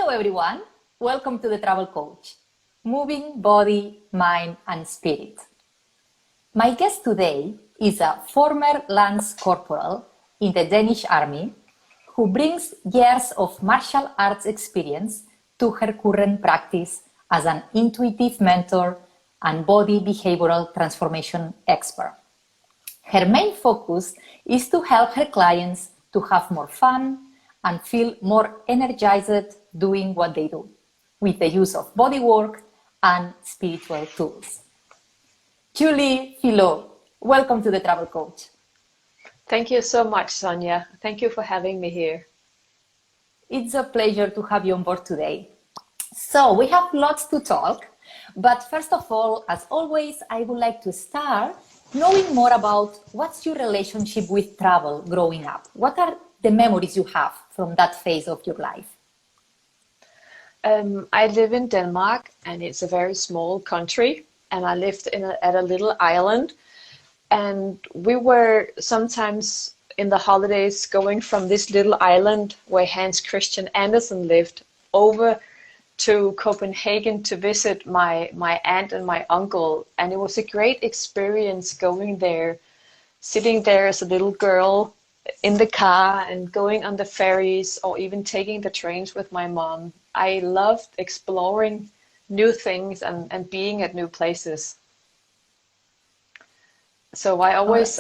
Hello everyone, welcome to the Travel Coach, moving body, mind and spirit. My guest today is a former Lance Corporal in the Danish Army who brings years of martial arts experience to her current practice as an intuitive mentor and body behavioral transformation expert. Her main focus is to help her clients to have more fun and feel more energized doing what they do, with the use of body work and spiritual tools. Joulie Philloe, welcome to the Travel Coach. Thank you so much, Sonia. Thank you for having me here. It's a pleasure to have you on board today. So we have lots to talk, but first of all, as always, I would like to start knowing more about what's your relationship with travel growing up. What are the memories you have from that phase of your life? I live in Denmark, and it's a very small country, and I lived at a little island, and we were sometimes in the holidays going from this little island where Hans Christian Andersen lived over to Copenhagen to visit my aunt and my uncle, and it was a great experience going there, sitting there as a little girl in the car and going on the ferries or even taking the trains with my mom. I loved exploring new things and being at new places. So I always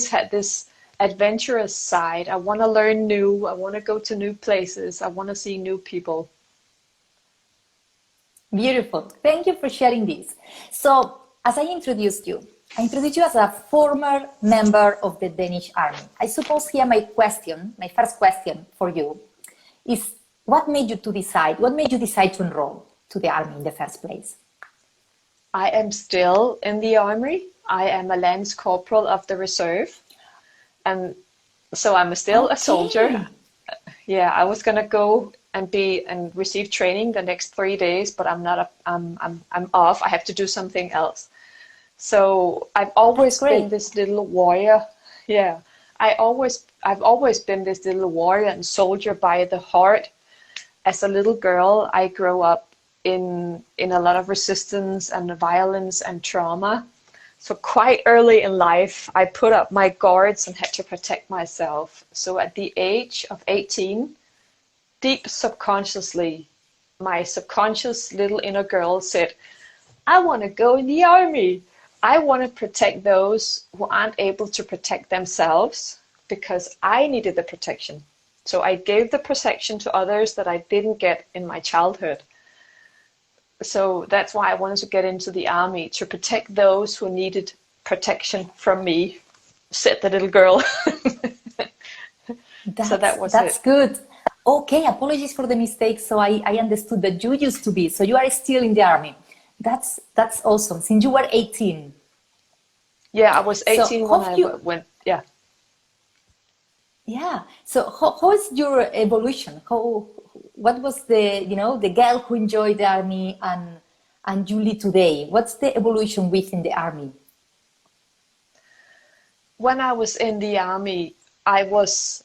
had this adventurous side. I want to learn new. I want to go to new places. I want to see new people. Beautiful. Thank you for sharing this. So, as I introduced you as a former member of the Danish Army. I suppose here my first question for you is, what made you decide to enroll to the Army in the first place? I am still in the Army. I am a Lance Corporal of the Reserve. And so I'm still a soldier. Yeah, I was gonna go and receive training the next 3 days, but I'm off. I have to do something else. So I've always been this little warrior. Yeah, I've always been this little warrior and soldier by the heart. As a little girl, I grew up in a lot of resistance and violence and trauma. So quite early in life, I put up my guards and had to protect myself. So at the age of 18, deep subconsciously, my subconscious little inner girl said, I want to go in the Army. I want to protect those who aren't able to protect themselves because I needed the protection. So I gave the protection to others that I didn't get in my childhood. So that's why I wanted to get into the Army, to protect those who needed protection from me, said the little girl. That's good. Okay, apologies for the mistake. So I understood that you used to be, so you are still in the Army. That's awesome. Since you were 18. Yeah, I was 18 when I went, yeah. Yeah. So how is your evolution? What was the girl who enjoyed the Army and Joulie today? What's the evolution within the Army? When I was in the Army, I was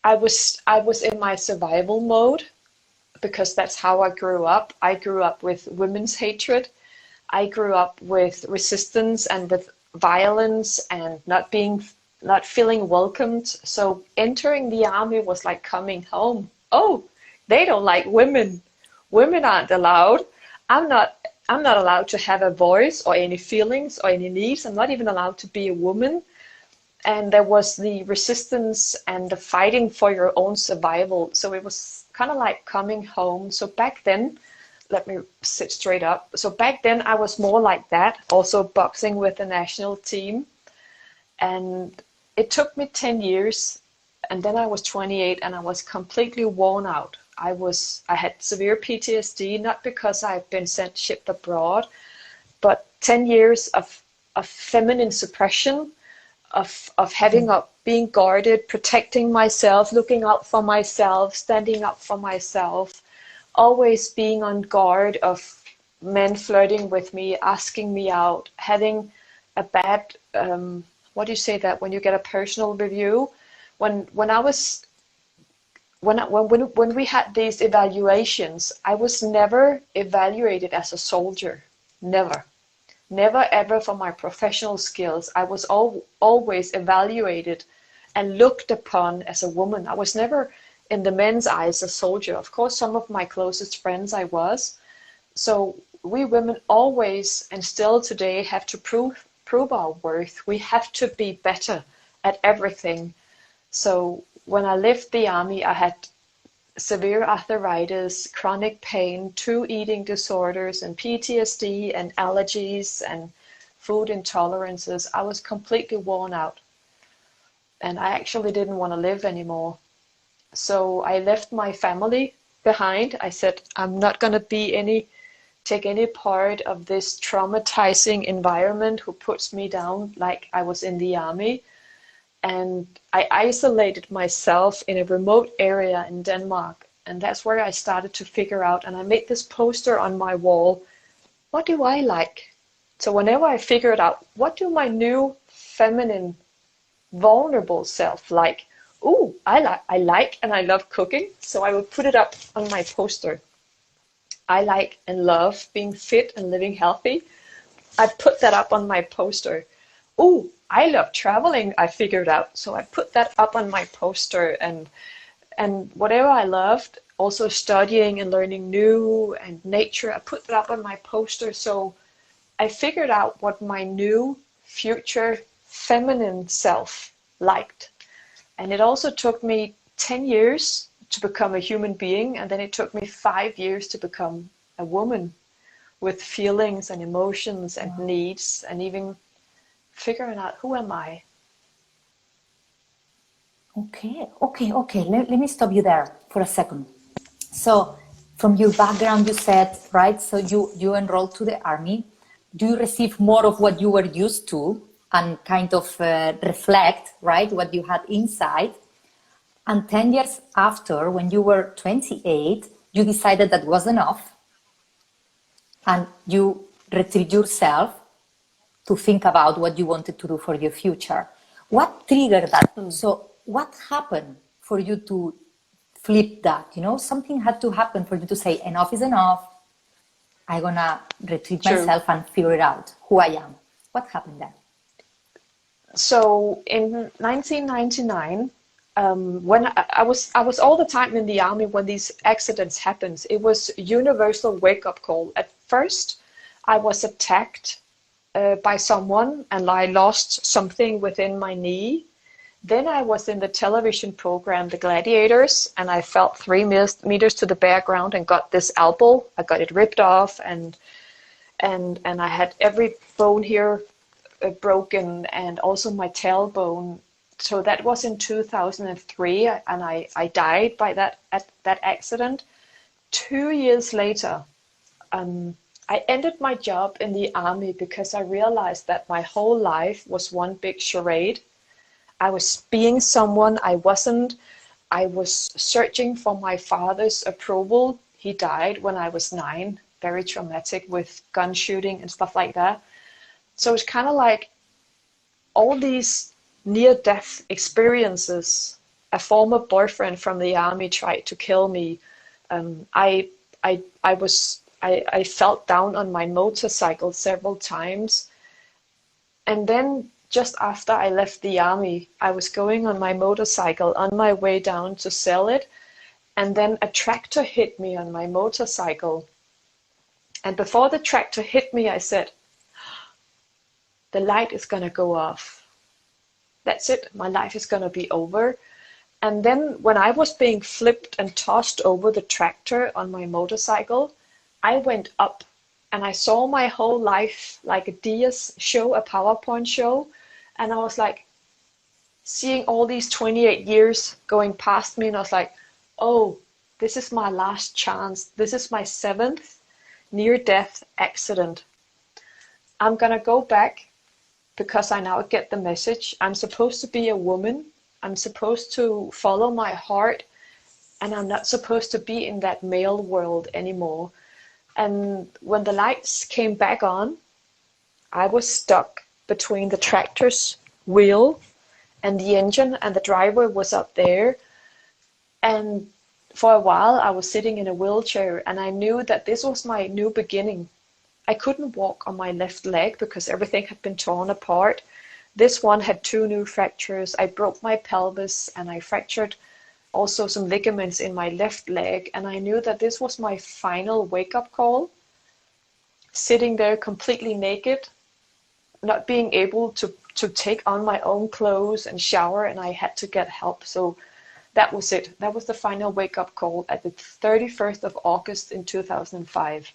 in my survival mode because that's how I grew up. I grew up with women's hatred. I grew up with resistance and with violence and not feeling welcomed. So entering the Army was like coming home. Oh, they don't like women. Women aren't allowed. I'm not allowed to have a voice or any feelings or any needs. I'm not even allowed to be a woman. And there was the resistance and the fighting for your own survival. So it was kind of like coming home. So back then, let me sit straight up. So back then I was more like that, also boxing with the national team. And it took me 10 years. And then I was 28 and I was completely worn out. I had severe PTSD, not because I've been shipped abroad, but 10 years of feminine suppression, of being guarded, protecting myself, looking out for myself, standing up for myself, always being on guard of men flirting with me, asking me out, having a bad, what do you say that when you get a personal review? When I was when we had these evaluations, I was never evaluated as a soldier. Never. Never ever for my professional skills. I was always evaluated and looked upon as a woman. I was never in the men's eyes a soldier. Of course, some of my closest friends I was. So we women always and still today have to prove our worth. We have to be better at everything. So when I left the army, I had severe arthritis, chronic pain, 2 eating disorders, and PTSD, and allergies, and food intolerances. I was completely worn out, and I actually didn't want to live anymore. So I left my family behind. I said, I'm not going to take any part of this traumatizing environment who puts me down like I was in the army. And I isolated myself in a remote area in Denmark. And that's where I started to figure out, and I made this poster on my wall, what do I like? So whenever I figured out, what do my new feminine, vulnerable self like? Ooh, I like and I love cooking. So I would put it up on my poster. I like and love being fit and living healthy. I put that up on my poster. Ooh, I love traveling, I figured out. So I put that up on my poster, and whatever I loved, also studying and learning new and nature, I put that up on my poster. So I figured out what my new future feminine self liked. And it also took me 10 years to become a human being, and then it took me 5 years to become a woman with feelings and emotions and needs, and even figuring out, who am I? Okay. Let me stop you there for a second. So from your background, you said, right, so you enrolled to the army. Do you receive more of what you were used to and kind of reflect, right, what you had inside? And 10 years after, when you were 28, you decided that was enough, and you retrieved yourself to think about what you wanted to do for your future. What triggered that? So what happened for you to flip that? You know, something had to happen for you to say, enough is enough. I'm gonna retrieve myself and figure out who I am. What happened then? So in 1999, when I was all the time in the army when these accidents happened, it was universal wake-up call. At first, I was attacked by someone and I lost something within my knee. Then I was in the television program The Gladiators, and I fell 3 meters to the bare ground and got this elbow. I got it ripped off, and I had every bone here broken, and also my tailbone. So that was in 2003, and I died by that accident. 2 years later, I ended my job in the army because I realized that my whole life was one big charade. I was being someone I wasn't. I was searching for my father's approval. He died when I was 9, very traumatic with gun shooting and stuff like that. So it's kind of like all these near-death experiences. A former boyfriend from the army tried to kill me. I fell down on my motorcycle several times. And then just after I left the army, I was going on my motorcycle on my way down to sell it. And then a tractor hit me on my motorcycle. And before the tractor hit me, I said, the light is going to go off. That's it. My life is going to be over. And then when I was being flipped and tossed over the tractor on my motorcycle, I went up and I saw my whole life like a DS show, a PowerPoint show. And I was like seeing all these 28 years going past me. And I was like, oh, this is my last chance. This is my 7th near-death accident. I'm going to go back because I now get the message. I'm supposed to be a woman. I'm supposed to follow my heart. And I'm not supposed to be in that male world anymore. And when the lights came back on, I was stuck between the tractor's wheel and the engine, and the driver was up there. And for a while, I was sitting in a wheelchair, and I knew that this was my new beginning. I couldn't walk on my left leg because everything had been torn apart. This one had 2 new fractures. I broke my pelvis, and I fractured also some ligaments in my left leg. And I knew that this was my final wake-up call, sitting there completely naked, not being able to take on my own clothes and shower, and I had to get help. So that was it. That was the final wake-up call at the 31st of August in 2005.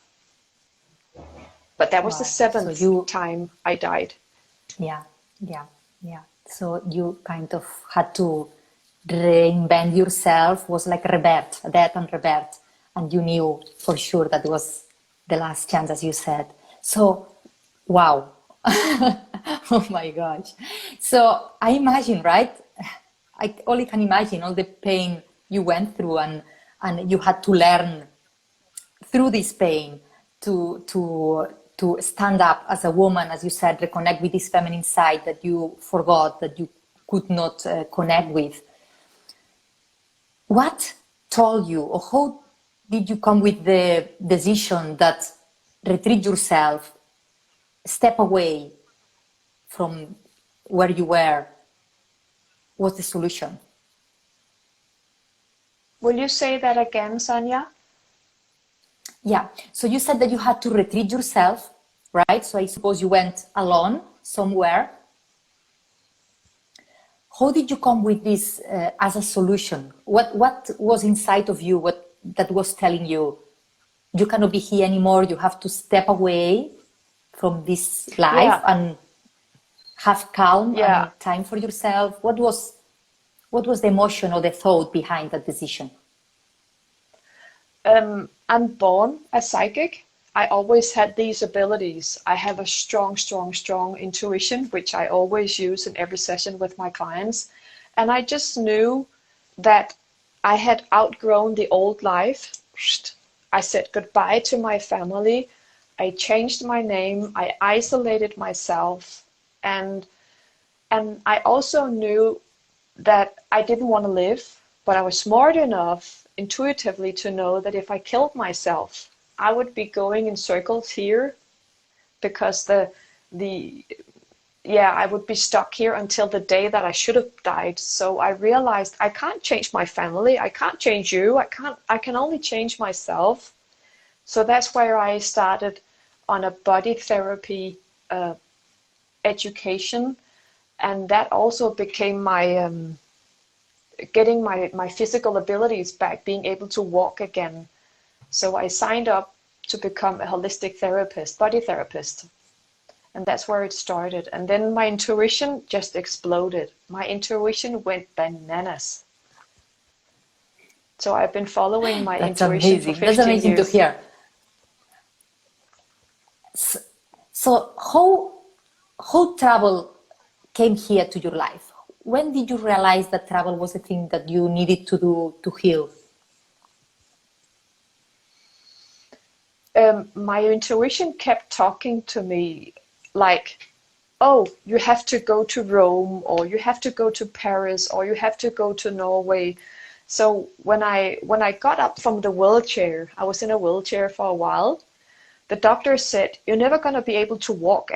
But that was the Wow. So 7th time I died. yeah, yeah, yeah. So you kind of had to reinvent yourself, was like rebirth, death and rebirth. And you knew for sure that was the last chance, as you said. So, wow. Oh my gosh. So I imagine, right? I only can imagine all the pain you went through, and you had to learn through this pain to stand up as a woman, as you said, reconnect with this feminine side that you forgot, that you could not connect with. What told you, or how did you come with the decision that retreat yourself, step away from where you were, was the solution? Will you say that again, Sanya? Yeah, so you said that you had to retreat yourself, right? So I suppose you went alone somewhere. How did you come with this as a solution? What was inside of you that was telling you, you cannot be here anymore, you have to step away from this life and have calm and time for yourself? What was the emotion or the thought behind that decision? I'm born a psychic. I always had these abilities. I have a strong intuition, which I always use in every session with my clients. And I just knew that I had outgrown the old life. I said goodbye to my family. I changed my name. I isolated myself. And I also knew that I didn't want to live, but I was smart enough intuitively to know that if I killed myself, I would be going in circles here, because I would be stuck here until the day that I should have died. So I realized I can't change my family, I can't change you, I can only change myself. So that's where I started on a body therapy education, and that also became my getting my physical abilities back, being able to walk again. So I signed up to become a holistic therapist, body therapist. And that's where it started. And then my intuition just exploded. My intuition went bananas. So I've been following my intuition for 15 That's amazing years. to hear. So how travel came here to your life? When did you realize that travel was a thing that you needed to do to heal? My intuition kept talking to me like, oh, you have to go to Rome, or you have to go to Paris, or you have to go to Norway. So when I got up from the wheelchair, I was in a wheelchair for a while. The doctor said, you're never going to be able to walk,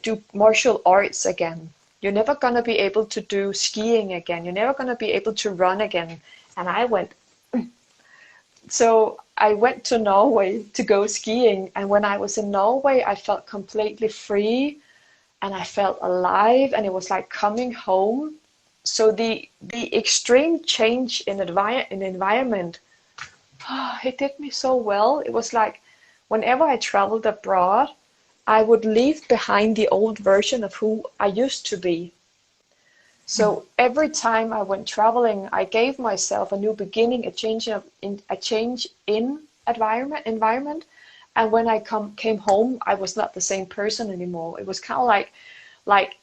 do martial arts again. You're never going to be able to do skiing again. You're never going to be able to run again. And I went, so I went to Norway to go skiing. And when I was in Norway, I felt completely free and I felt alive, and it was like coming home. So the extreme change in environment, it did me so well. It was like whenever I traveled abroad, I would leave behind the old version of who I used to be. So every time I went traveling, I gave myself a new beginning, a change in environment. And when I came home, I was not the same person anymore. It was kind of like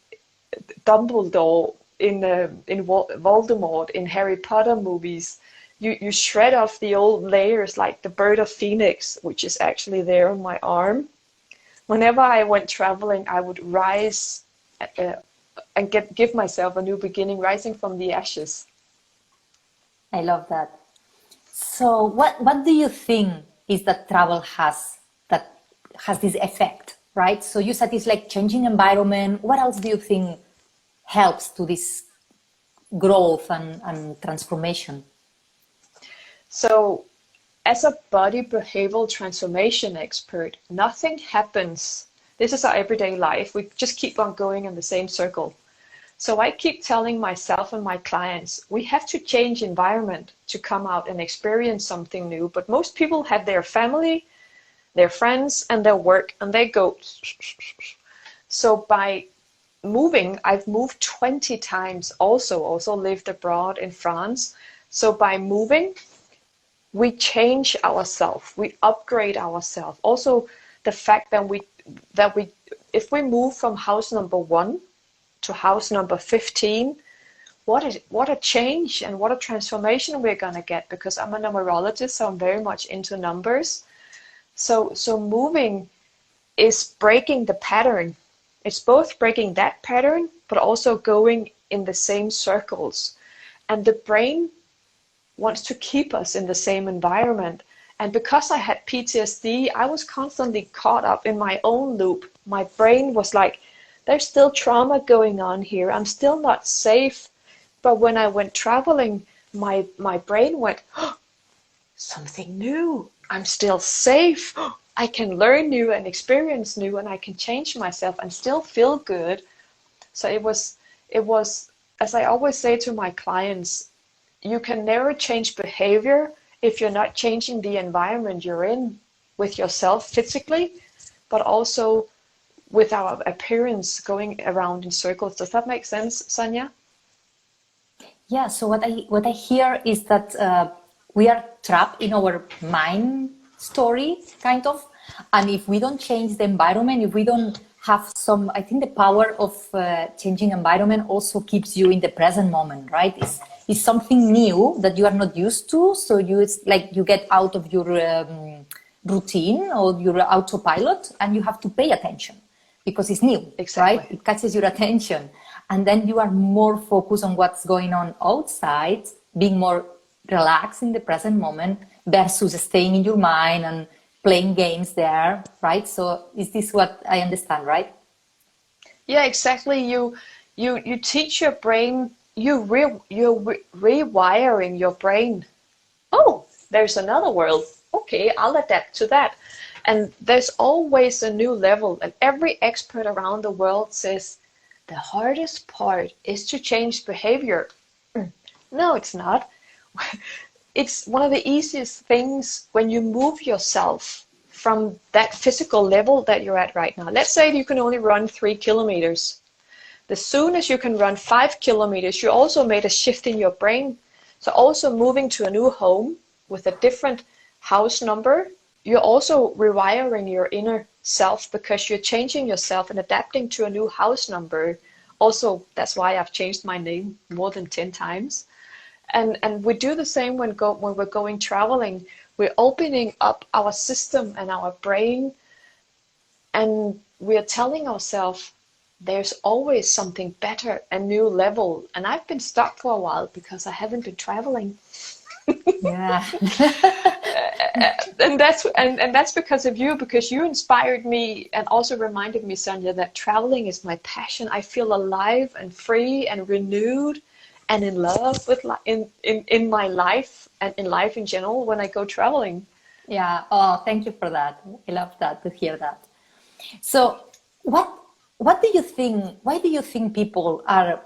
Dumbledore in Voldemort in Harry Potter movies. You shred off the old layers, like the bird of Phoenix, which is actually there on my arm. Whenever I went traveling, I would rise and give myself a new beginning, rising from the ashes. I love that. So what do you think is that travel has this effect, right? So you said it's like changing environment. What else do you think helps to this growth and transformation? So as a body behavioral transformation expert, nothing happens. This is our everyday life. We just keep on going in the same circle. So I keep telling myself and my clients, we have to change environment to come out and experience something new. But most people have their family, their friends, and their work, and they go. So by moving, I've moved 20 times also lived abroad in France. So by moving, we change ourselves, we upgrade ourselves. Also, the fact that if we move from house number 1 to house number 15, what a change and what a transformation we're gonna get, because I'm a numerologist, so I'm very much into numbers. So moving is breaking the pattern. It's both breaking that pattern, but also going in the same circles. And the brain wants to keep us in the same environment. And because I had PTSD, I was constantly caught up in my own loop. My brain was like, there's still trauma going on here. I'm still not safe. But when I went traveling, my brain went, oh, something new. I'm still safe. Oh, I can learn new and experience new, and I can change myself and still feel good. So it was, as I always say to my clients, you can never change behavior if you're not changing the environment you're in with yourself physically, but also with our appearance going around in circles. Does that make sense, Sanja? Yeah, so what I hear is that we are trapped in our mind story, kind of. And if we don't change the environment, if we don't have some, I think the power of changing environment also keeps you in the present moment, right? It's something new that you are not used to. So it's like you get out of your routine or your autopilot, and you have to pay attention because it's new, Exactly. right? It catches your attention. And then you are more focused on what's going on outside, being more relaxed in the present moment versus staying in your mind and playing games there, right? So is this what I understand, right? Yeah, exactly. You teach your brain, you're rewiring your brain. Oh, there's another world. Okay, I'll adapt to that. And there's always a new level. And every expert around the world says, the hardest part is to change behavior. No, it's not. It's one of the easiest things when you move yourself from that physical level that you're at right now. Let's say you can only run 3 kilometers. The soon as you can run 5 kilometers, you also made a shift in your brain. So also moving to a new home with a different house number, you're also rewiring your inner self because you're changing yourself and adapting to a new house number. Also, that's why I've changed my name more than 10 times. And we do the same when we're going traveling. We're opening up our system and our brain, and we're telling ourselves there's always something better, a new level. And I've been stuck for a while because I haven't been traveling. Yeah. and that's because of you, because you inspired me and also reminded me, Sanja, that traveling is my passion. I feel alive and free and renewed and in love with in my life and in life in general when I go traveling. Yeah. Oh, thank you for that. I love that, to hear that. So what do you think, why do you think people are,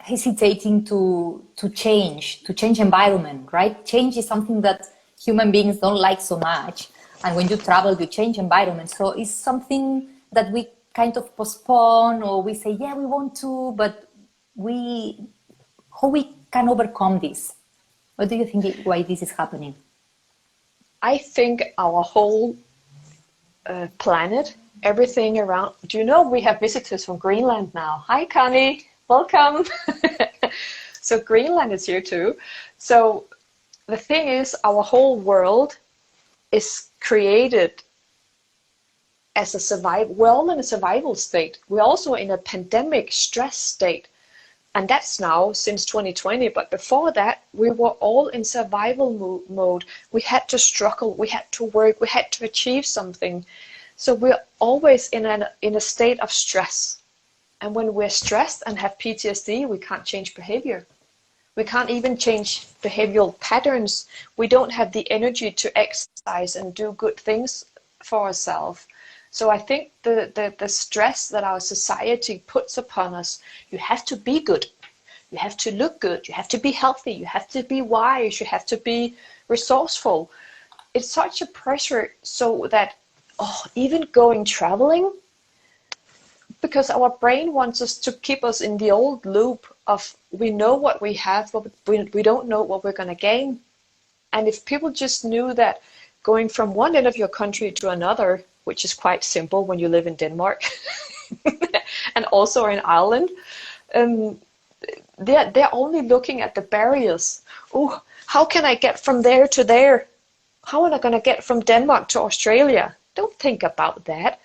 hesitating to change environment, right? Change is something that human beings don't like so much. And when you travel, you change environment. So it's something that we kind of postpone, or we say, yeah, we want to, but how we can overcome this? What do you think, why this is happening? I think our whole planet, everything around. Do you know we have visitors from Greenland now? Hi, Connie. Welcome. So Greenland is here too. So the thing is, our whole world is created as a survival. We're all in a survival state. We're also in a pandemic stress state. And that's now since 2020. But before that, we were all in survival mode. We had to struggle, we had to work, we had to achieve something. So we're always in a state of stress. And when we're stressed and have PTSD, we can't change behavior. We can't even change behavioral patterns. We don't have the energy to exercise and do good things for ourselves. So I think the stress that our society puts upon us, you have to be good, you have to look good, you have to be healthy, you have to be wise, you have to be resourceful. It's such a pressure, so that even going traveling, because our brain wants us to keep us in the old loop of we know what we have, but we don't know what we're going to gain. And if people just knew that going from one end of your country to another, which is quite simple when you live in Denmark and also in Ireland, they're only looking at the barriers. Oh, how can I get from there to there? How am I going to get from Denmark to Australia? Don't think about that.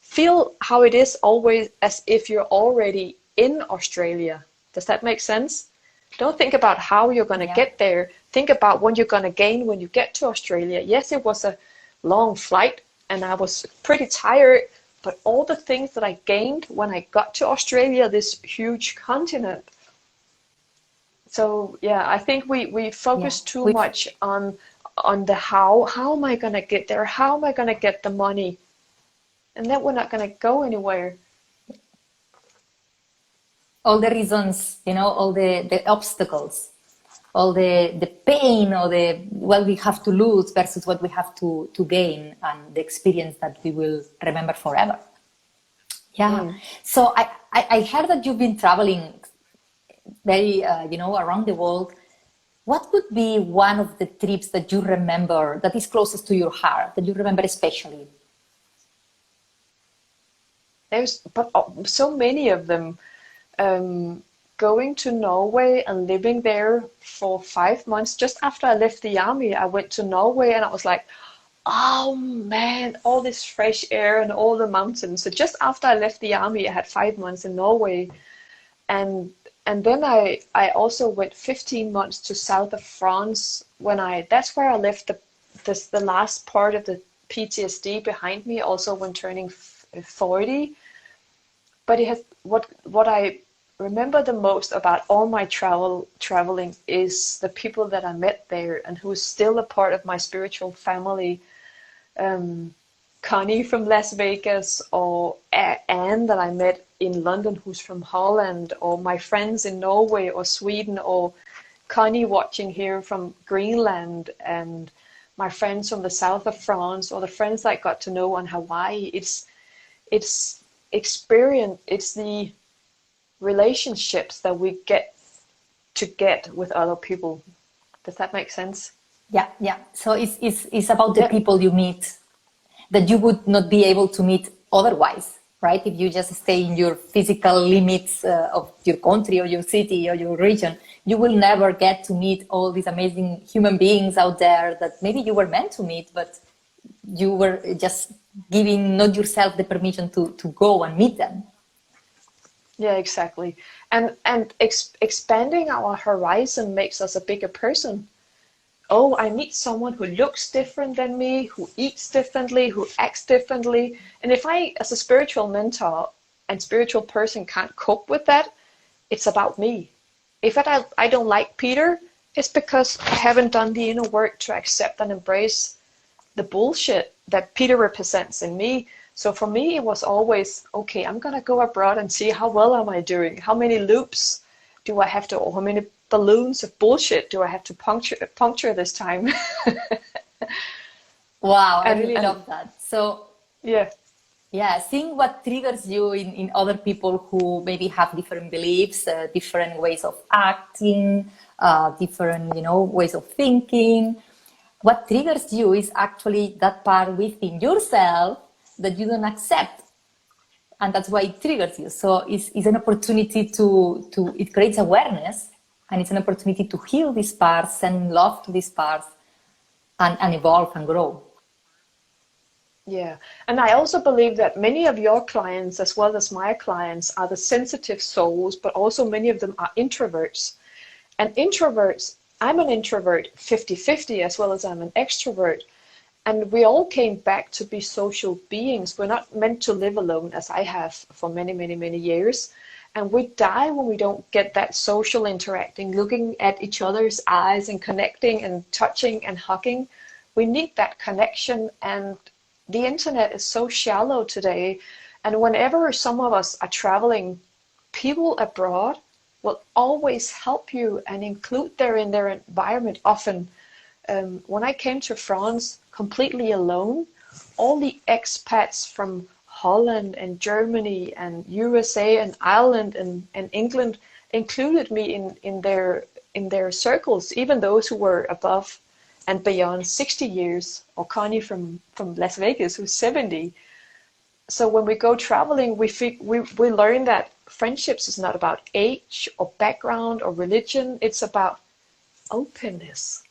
Feel how it is always as if you're already in Australia. Does that make sense? Don't think about how you're going to get there. Think about what you're going to gain when you get to Australia. Yes, it was a long flight and I was pretty tired, but all the things that I gained when I got to Australia, this huge continent. So yeah, I think we focus too much on the how am I going to get there? How am I going to get the money? And then we're not going to go anywhere. All the reasons, all the obstacles, all the pain, or what we have to lose versus what we have to gain, and the experience that we will remember forever. Yeah. So I heard that you've been traveling very, around the world. What would be one of the trips that you remember that is closest to your heart, that you remember especially? There's so many of them. Going to Norway and living there for 5 months. Just after I left the army, I went to Norway and I was like, oh man, all this fresh air and all the mountains. So just after I left the army, I had 5 months in Norway. And then I also went 15 months to south of France. That's where I left the last part of the PTSD behind me, also when turning 40. But it has what I remember the most about all my traveling is the people that I met there and who is still a part of my spiritual family. Connie from Las Vegas, or Anne that I met in London who's from Holland, or my friends in Norway or Sweden, or Connie watching here from Greenland, and my friends from the south of France, or the friends I got to know on Hawaii. It's experience, it's the relationships that we get with other people. Does that make sense? Yeah. So it's about the people you meet that you would not be able to meet otherwise, right? If you just stay in your physical limits of your country or your city or your region, you will never get to meet all these amazing human beings out there that maybe you were meant to meet, but you were just giving not yourself the permission to go and meet them. Yeah, exactly. And expanding our horizon makes us a bigger person. Oh, I meet someone who looks different than me, who eats differently, who acts differently. And if I, as a spiritual mentor and spiritual person, can't cope with that, it's about me. If I don't like Peter, it's because I haven't done the inner work to accept and embrace the bullshit that Peter represents in me. So for me, it was always, okay, I'm going to go abroad and see how well am I doing? How many loops do I have to, or how many balloons of bullshit do I have to puncture this time? Wow, I really love that. So yeah, seeing what triggers you in other people who maybe have different beliefs, different ways of acting, different ways of thinking. What triggers you is actually that part within yourself that you don't accept, and that's why it triggers you. So it's an opportunity to it creates awareness, and it's an opportunity to heal these parts and love to these parts and evolve and grow. Yeah, and I also believe that many of your clients, as well as my clients, are the sensitive souls, but also many of them are introverts. And introverts, I'm an introvert 50-50 as well as I'm an extrovert. And we all came back to be social beings. We're not meant to live alone, as I have for many, many, many years. And we die when we don't get that social interacting, looking at each other's eyes and connecting and touching and hugging. We need that connection, and the internet is so shallow today. And whenever some of us are traveling, people abroad will always help you and include them in their environment often. When I came to France completely alone, all the expats from Holland and Germany and USA and Ireland and England included me in their circles, even those who were above and beyond 60 years, or Connie from Las Vegas, who's 70. So when we go traveling, we learn that friendships is not about age or background or religion. It's about openness,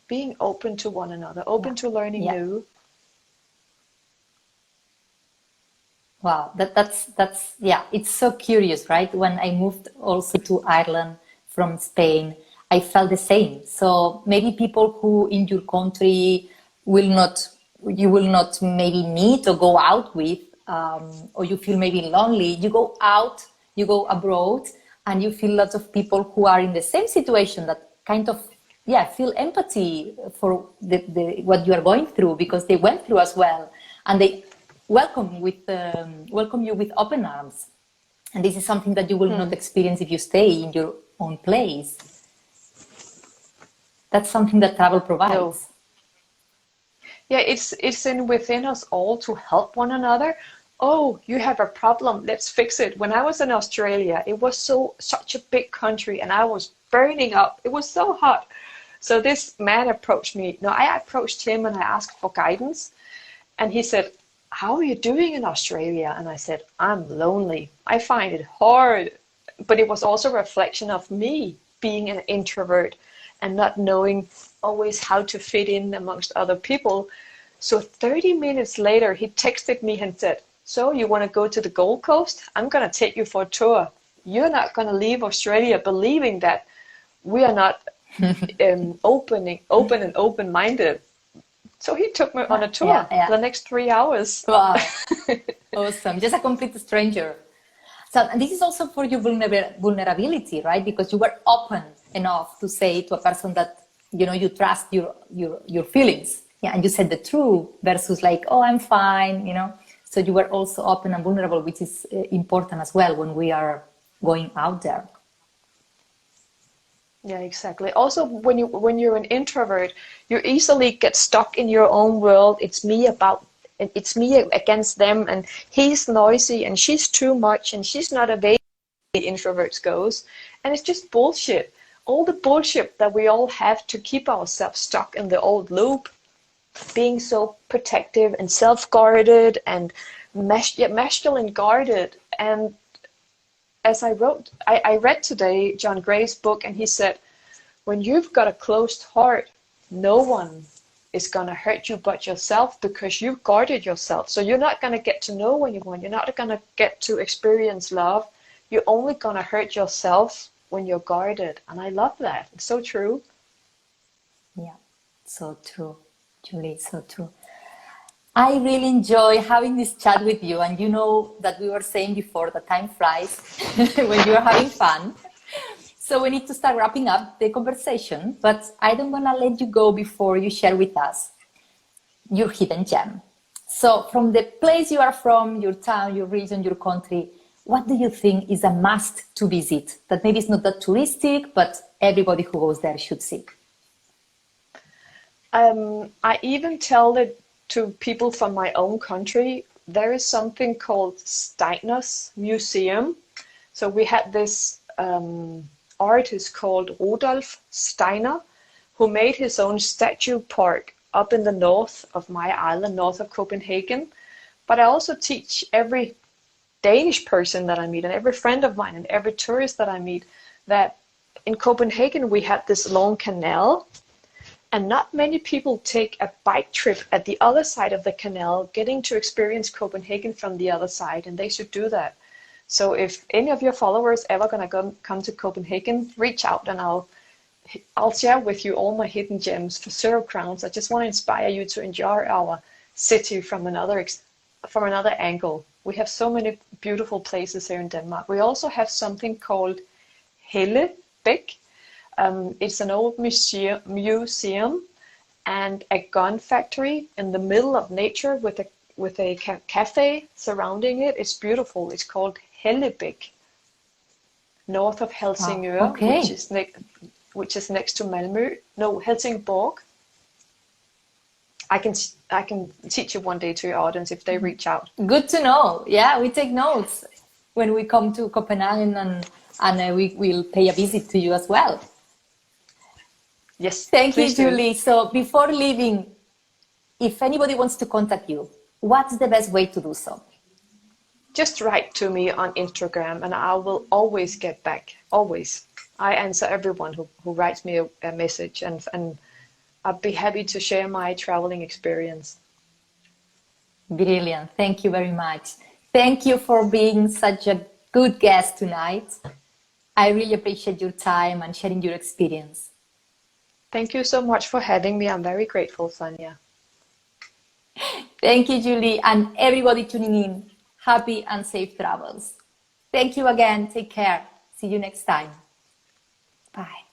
being open to one another, open to learning new. Wow, that's yeah, it's so curious, right? When I moved also to Ireland from Spain, I felt the same. So maybe people who in your country you will not maybe meet or go out with, or you feel maybe lonely. You go out, you go abroad, and you feel lots of people who are in the same situation that kind of feel empathy for the what you are going through, because they went through as well, and they welcome you with open arms. And this is something that you will not experience if you stay in your own place. That's something that travel provides. No. Yeah, it's within us all to help one another. Oh, you have a problem, let's fix it. When I was in Australia, it was such a big country and I was burning up. It was so hot. So this man approached me. No, I approached him and I asked for guidance. And he said, how are you doing in Australia? And I said, I'm lonely. I find it hard. But it was also a reflection of me being an introvert and not knowing always how to fit in amongst other people. So 30 minutes later, he texted me and said, so you want to go to the Gold Coast? I'm going to take you for a tour. You're not going to leave Australia believing that we are not open and open-minded. So he took me on a tour the next 3 hours. Wow, awesome. Just a complete stranger. So and this is also for your vulnerability, right? Because you were open enough to say to a person that, you know, you trust your feelings. Yeah, and you said the truth versus like, oh, I'm fine, you know. So you were also open and vulnerable, which is important as well when we are going out there. Yeah, exactly. Also, when you're an introvert, you easily get stuck in your own world. It's me against them, and he's noisy, and she's too much, and she's not available. The introverts goes, and it's just bullshit. All the bullshit that we all have to keep ourselves stuck in the old loop, being so protective and self-guarded and masculine guarded. And as I read today John Gray's book, and he said, when you've got a closed heart, no one is going to hurt you but yourself, because you've guarded yourself. So you're not going to get to know anyone. You're not going to get to experience love. You're only going to hurt yourself when you're guarded. And I love that. It's so true. Yeah, so true, Joulie, so true. I really enjoy having this chat with you, and you know that we were saying before that time flies when you're having fun. So we need to start wrapping up the conversation, but I don't want to let you go before you share with us your hidden gem. So from the place you are from, your town, your region, your country, what do you think is a must to visit that maybe it's not that touristic, but everybody who goes there should see? I even tell it to people from my own country. There is something called Steiner's Museum. So we had this artist called Rudolf Steiner, who made his own statue park up in the north of my island, north of Copenhagen. But I also teach every Danish person that I meet, and every friend of mine, and every tourist that I meet, that in Copenhagen we had this long canal. And not many people take a bike trip at the other side of the canal, getting to experience Copenhagen from the other side, and they should do that. So if any of your followers ever gonna come to Copenhagen, reach out and I'll share with you all my hidden gems for 0 crowns. I just want to inspire you to enjoy our city from another angle. We have so many beautiful places here in Denmark. We also have something called Hellebæk. It's an old museum and a gun factory in the middle of nature with a cafe surrounding it. It's beautiful. It's called Hellebæk, north of Helsingør, Wow. Okay. which is next to Malmö. No, Helsingborg. I can teach you one day to your audience if they reach out. Good to know. Yeah, we take notes when we come to Copenhagen, and we will pay a visit to you as well. Yes. Thank you, please do. Joulie. So before leaving, if anybody wants to contact you, what's the best way to do so? Just write to me on Instagram and I will always get back. Always. I answer everyone who writes me a message, and I'd be happy to share my traveling experience. Brilliant. Thank you very much. Thank you for being such a good guest tonight. I really appreciate your time and sharing your experience. Thank you so much for having me. I'm very grateful, Sonia. Thank you, Joulie, and everybody tuning in. Happy and safe travels. Thank you again. Take care. See you next time. Bye.